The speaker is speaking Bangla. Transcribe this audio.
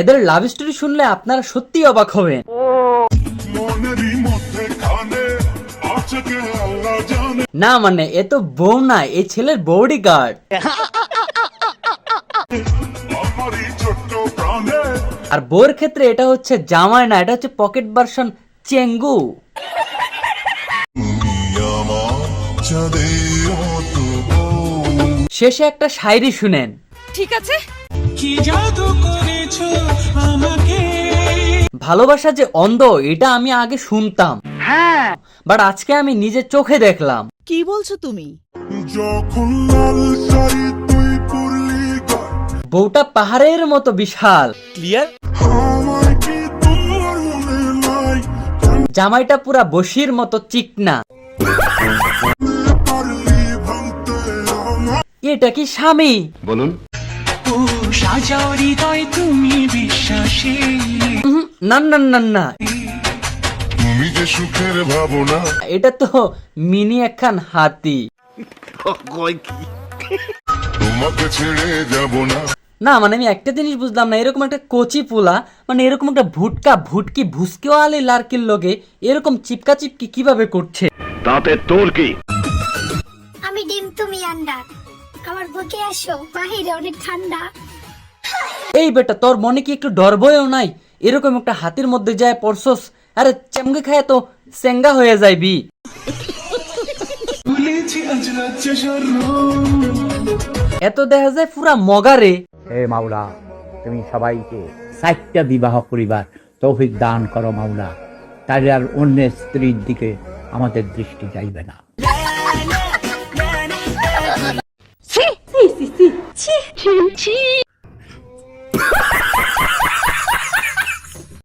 এদের লাভ স্টোরি শুনলে আপনারা সত্যি অবাক হবেন। না মানে এ তো বউ না, এই ছেলের বডিগার্ড। আর বউর ক্ষেত্রে এটা হচ্ছে জামাই না, এটা হচ্ছে পকেট ভার্সন চেঙ্গু। শেষে একটা শায়রি শুনেন। ঠিক আছে, কি জাদু করেছো আমাকে। ভালোবাসা যে অন্ধ এটা আমি আগে শুনতাম, হ্যাঁ, বাট আজকে আমি নিজের চোখে দেখলাম। কি বলছো তুমি? বউটা পাহাড়ের মতো বিশাল, ক্লিয়ার। জামাইটা পুরা বসির মতো চিকনা। এটা কি স্বামী? বলুন। ও সাজাও হৃদয় তুমি বিশ্বাসে। না না না না, তুমি যে সুখের ভাবনা। এটা তো মিনি একখান হাতি। তোমাকে ছেড়ে যাব না। না মানে আমি একটা জিনিস বুঝলাম না, এরকম একটা কচি পোলা, মানে এরকম একটা ভুটকি ভুসকিওয়ালি লার্কির লগে এরকম চিপকা চিপকি কিভাবে করছে? তাতে তোর কি? আমি ডিম তুমি আন্ডা, আমার বুকে আসো, বাহিরে অনেক ঠান্ডা। এই বেটা, তোর মনে কি একটু ডর ভয়ও নাই? এরকম একটা হাতির মধ্যে যায় পড়ছস, আরে চেমগে খায় তো সেঙ্গা হয়ে যাইবি। এত দেখা যায় পুরা মগারে। হে মাওলা, তুমি সবাইকে 4টা বিবাহ করিবার তৌফিক দান করো মাওলা, তাহলে আর অন্য স্ত্রীর দিকে আমাদের দৃষ্টি যাইবে না। ছি ছি ছি ছি ছি ছি।